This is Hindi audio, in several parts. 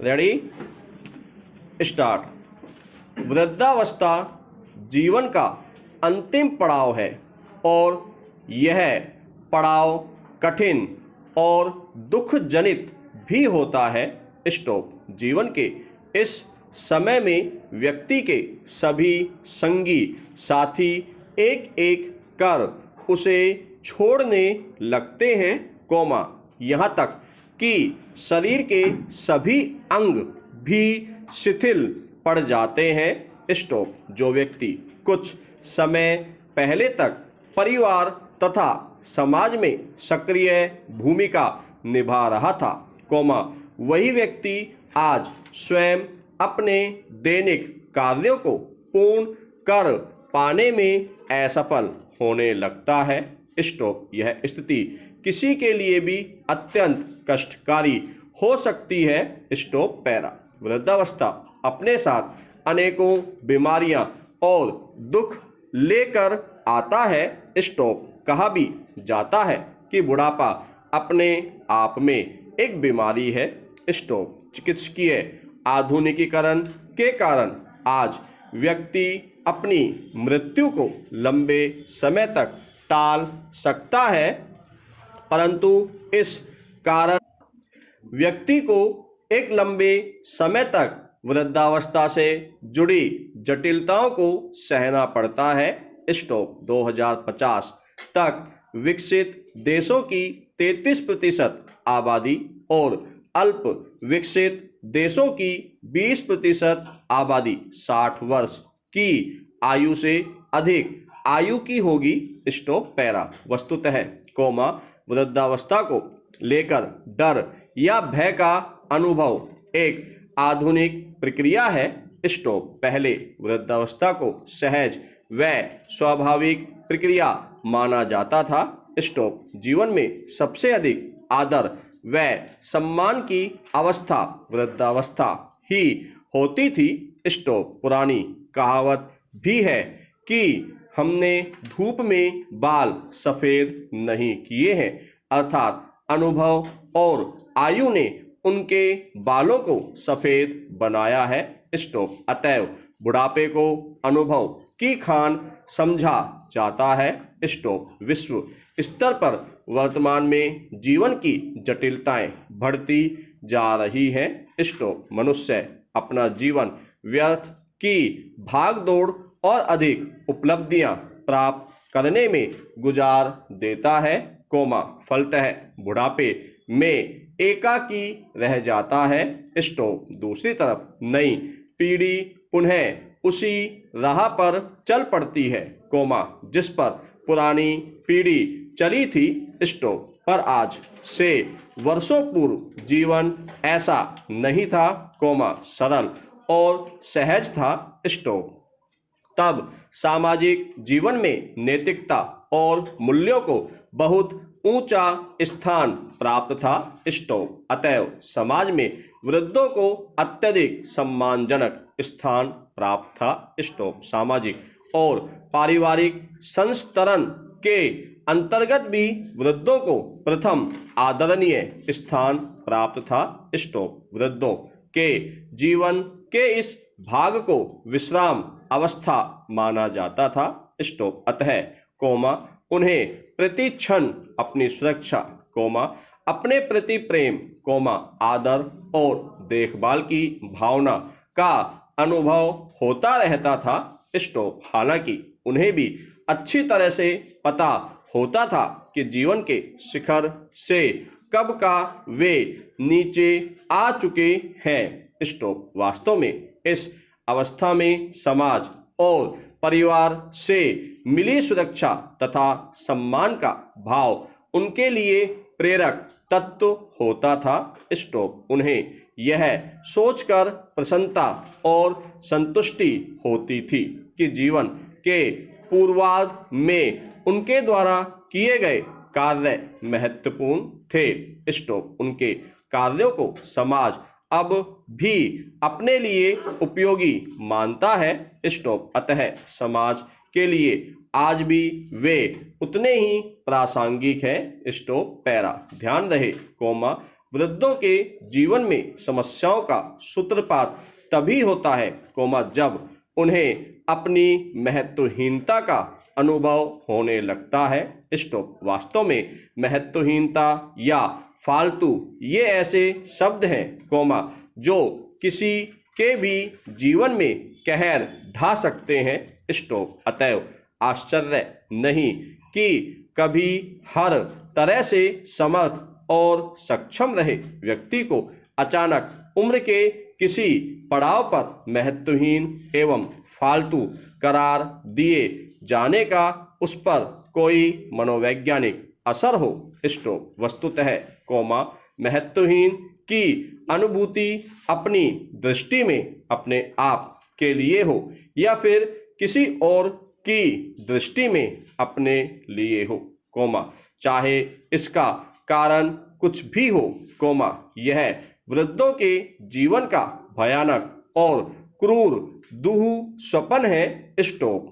Ready start. वृद्धावस्था जीवन का अंतिम पड़ाव है और यह पड़ाव कठिन और दुख जनित भी होता है। स्टॉप। जीवन के इस समय में व्यक्ति के सभी संगी साथी एक एक कर उसे छोड़ने लगते हैं, कोमा यहाँ तक कि शरीर के सभी अंग भी शिथिल पड़ जाते हैं। स्टॉप। जो व्यक्ति कुछ समय पहले तक परिवार तथा समाज में सक्रिय भूमिका निभा रहा था, कोमा वही व्यक्ति आज स्वयं अपने दैनिक कार्यों को पूर्ण कर पाने में असफल होने लगता है। स्टॉप। यह स्थिति किसी के लिए भी अत्यंत कष्टकारी हो सकती है। Stop para. वृद्धावस्था अपने साथ अनेकों बीमारियां और दुख लेकर आता है। स्टॉप। कहा भी जाता है कि बुढ़ापा अपने आप में एक बीमारी है। स्टॉप। चिकित्सकीय आधुनिकीकरण के कारण आज व्यक्ति अपनी मृत्यु को लंबे समय तक टाल सकता है, परंतु इस कारण व्यक्ति को एक लंबे समय तक वृद्धावस्था से जुड़ी जटिलताओं को सहना पड़ता है। स्टॉप। 2050 तक विकसित देशों की 33% आबादी और अल्प विकसित देशों की 20% आबादी 60 वर्ष की आयु से अधिक आयु की होगी। Stop para. वस्तुतः कोमा वृद्धावस्था को लेकर डर या भय का अनुभव एक आधुनिक प्रक्रिया है। स्टॉप। पहले वृद्धावस्था को सहज व स्वाभाविक प्रक्रिया माना जाता था। स्टॉप। जीवन में सबसे अधिक आदर व सम्मान की अवस्था वृद्धावस्था ही होती थी। स्टॉप। पुरानी कहावत भी है कि हमने धूप में बाल सफेद नहीं किए हैं, अर्थात अनुभव और आयु ने उनके बालों को सफेद बनाया है। स्टॉप। अतएव बुढ़ापे को अनुभव की खान समझा जाता है। स्टॉप। विश्व स्तर पर वर्तमान में जीवन की जटिलताएं बढ़ती जा रही हैं। स्टॉप। मनुष्य अपना जीवन व्यर्थ की भागदौड़ और अधिक उपलब्धियां प्राप्त करने में गुजार देता है, कोमा फलतः बुढ़ापे में एकाकी रह जाता है। स्टॉप। दूसरी तरफ नई पीढ़ी पुनः उसी राह पर चल पड़ती है, कोमा जिस पर पुरानी पीढ़ी चली थी। स्टॉप। पर आज से वर्षों पूर्व जीवन ऐसा नहीं था, कोमा सरल और सहज था। स्टॉप। तब सामाजिक जीवन में नैतिकता और मूल्यों को बहुत ऊंचा स्थान प्राप्त था। स्टॉप। अतएव समाज में वृद्धों को अत्यधिक सम्मानजनक स्थान प्राप्त था। स्टॉप। सामाजिक और पारिवारिक संस्तरण के अंतर्गत भी वृद्धों को प्रथम आदरणीय स्थान प्राप्त था। स्टॉप। वृद्धों के जीवन के इस भाग को विश्राम अवस्था माना जाता था। स्टॉप। अतः कोमा उन्हें प्रति क्षण अपनी सुरक्षा, कोमा अपने प्रति प्रेम, कोमा आदर और देखभाल की भावना का अनुभव होता रहता था। स्टॉप। हालांकि उन्हें भी अच्छी तरह से पता होता था कि जीवन के शिखर से कब का वे नीचे आ चुके हैं। स्टॉप। वास्तव में इस अवस्था में समाज और परिवार से मिली सुरक्षा तथा सम्मान का भाव उनके लिए प्रेरक तत्व होता था। स्टॉप। उन्हें यह सोचकर प्रसन्नता और संतुष्टि होती थी कि जीवन के पूर्वार्ध में उनके द्वारा किए गए कार्य महत्वपूर्ण थे। स्टॉप। उनके कार्यों को समाज अब भी अपने लिए उपयोगी मानता है। स्टॉप। अतः समाज के लिए आज भी वे उतने ही प्रासंगिक हैं। Stop para. ध्यान रहे, कोमा वृद्धों के जीवन में समस्याओं का सूत्रपात तभी होता है, जब उन्हें अपनी महत्वहीनता का अनुभव होने लगता है। स्टॉप। वास्तव में महत्वहीनता या फालतू ये ऐसे शब्द हैं, जो किसी के भी जीवन में कहर ढा सकते हैं। स्टॉप। अतएव आश्चर्य नहीं कि कभी हर तरह से समर्थ और सक्षम रहे व्यक्ति को अचानक उम्र के किसी पड़ाव पर महत्वहीन एवं फालतू करार दिए जाने का उस पर कोई मनोवैज्ञानिक असर हो। स्टॉप। वस्तुतः महत्वहीन की अनुभूति अपनी दृष्टि में अपने आप के लिए हो या फिर किसी और की दृष्टि में अपने लिए हो, चाहे इसका कारण कुछ भी हो, यह वृद्धों के जीवन का भयानक और क्रूर दुःस्वप्न है। स्टॉप।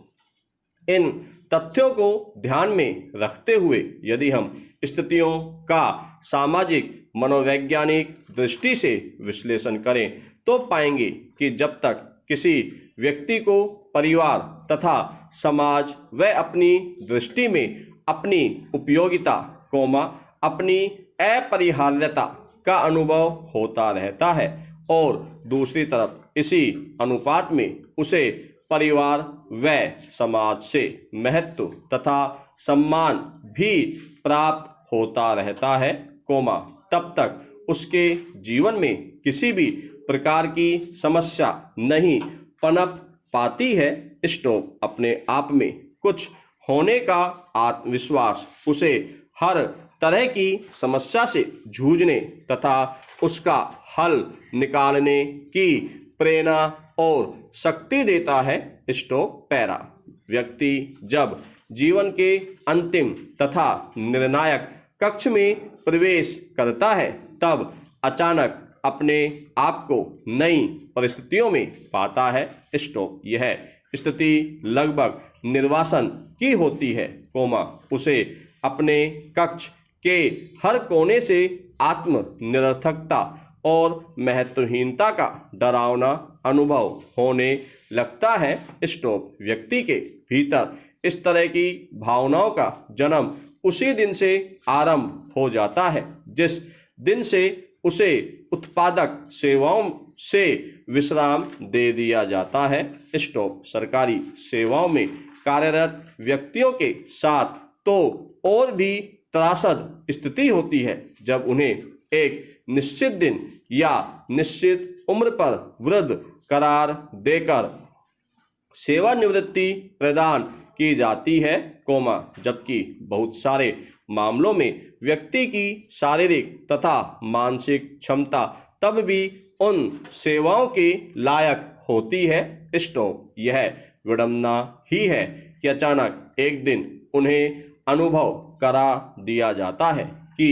इन तथ्यों को ध्यान में रखते हुए यदि हम स्थितियों का सामाजिक मनोवैज्ञानिक दृष्टि से विश्लेषण करें तो पाएंगे कि जब तक किसी व्यक्ति को परिवार तथा समाज व अपनी दृष्टि में अपनी उपयोगिता, अपनी अपरिहार्यता का अनुभव होता रहता है और दूसरी तरफ इसी अनुपात में उसे परिवार व समाज से महत्व तथा सम्मान भी प्राप्त होता रहता है, तब तक उसके जीवन में किसी भी प्रकार की समस्या नहीं पनप पाती है। स्टॉप। अपने आप में कुछ होने का आत्मविश्वास उसे हर तरह की समस्या से जूझने तथा उसका हल निकालने की प्रेरणा और शक्ति देता है। स्टॉप। पैरा। व्यक्ति जब जीवन के अंतिम तथा निर्णायक कक्ष में प्रवेश करता है तब अचानक अपने आप को नई परिस्थितियों में पाता है। स्टॉप। यह स्थिति लगभग निर्वासन की होती है, उसे अपने कक्ष के हर कोने से आत्मनिरर्थकता और महत्वहीनता का डरावना अनुभव होने लगता है। स्टॉप। व्यक्ति के भीतर इस तरह की भावनाओं का जन्म उसी दिन से आरंभ हो जाता है जिस दिन से उसे उत्पादक सेवाओं से विश्राम दे दिया जाता है। स्टॉप। सरकारी सेवाओं में कार्यरत व्यक्तियों के साथ तो और भी त्रासद स्थिति होती है जब उन्हें एक निश्चित दिन या निश्चित उम्र पर वृद्ध करार देकर सेवानिवृत्ति प्रदान की जाती है, जबकि बहुत सारे मामलों में व्यक्ति की शारीरिक तथा मानसिक क्षमता तब भी उन सेवाओं के लायक होती है। स्टॉप। यह विडंबना ही है कि अचानक एक दिन उन्हें अनुभव करा दिया जाता है कि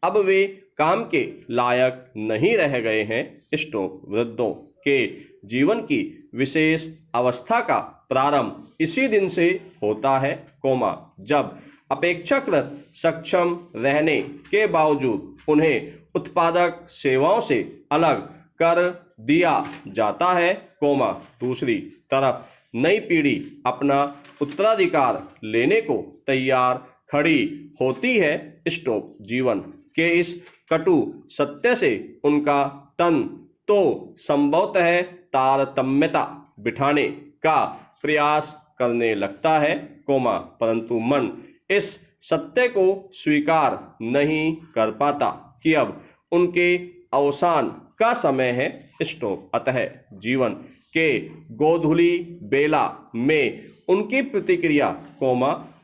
अब वे काम के लायक नहीं रह गए हैं। स्टॉप। वृद्धों के जीवन की विशेष अवस्था का प्रारंभ इसी दिन से होता है, जब अपेक्षाकृत सक्षम रहने के बावजूद उन्हें उत्पादक सेवाओं से अलग कर दिया जाता है, दूसरी तरफ नई पीढ़ी अपना उत्तराधिकार लेने को तैयार खड़ी होती है। स्टॉप। जीवन के इस कटु सत्य से उनका तन तो संभवतः तारतम्यता बिठाने का प्रयास करने लगता है, परंतु मन इस सत्य को स्वीकार नहीं कर पाता कि अब उनके अवसान का समय है। स्टॉप। अतः जीवन के गोधूली बेला में उनकी प्रतिक्रिया,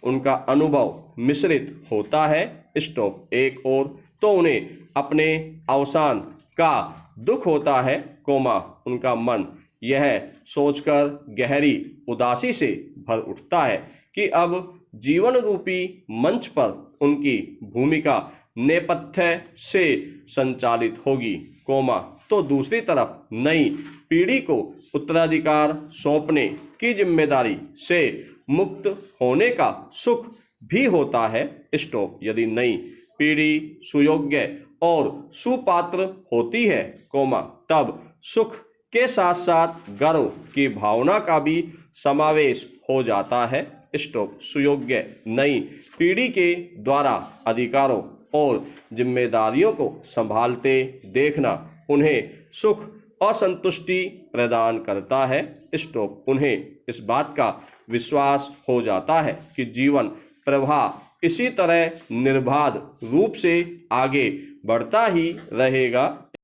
उनका अनुभव मिश्रित होता है। स्टॉप। एक ओर तो उन्हें अपने अवसान का दुख होता है, उनका मन यह सोचकर गहरी उदासी से भर उठता है कि अब जीवन रूपी मंच पर उनकी भूमिका नेपथ्य से संचालित होगी, तो दूसरी तरफ नई पीढ़ी को उत्तराधिकार सौंपने की जिम्मेदारी से मुक्त होने का सुख भी होता है। स्टॉप। यदि नई पीढ़ी सुयोग्य और सुपात्र होती है, तब सुख के साथ साथ गर्व की भावना का भी समावेश हो जाता है। स्टॉप। सुयोग्य नई पीढ़ी के द्वारा अधिकारों और जिम्मेदारियों को संभालते देखना उन्हें सुख और संतुष्टि प्रदान करता है। स्टॉप। उन्हें इस बात का विश्वास हो जाता है कि जीवन प्रवाह इसी तरह निर्बाध रूप से आगे बढ़ता ही रहेगा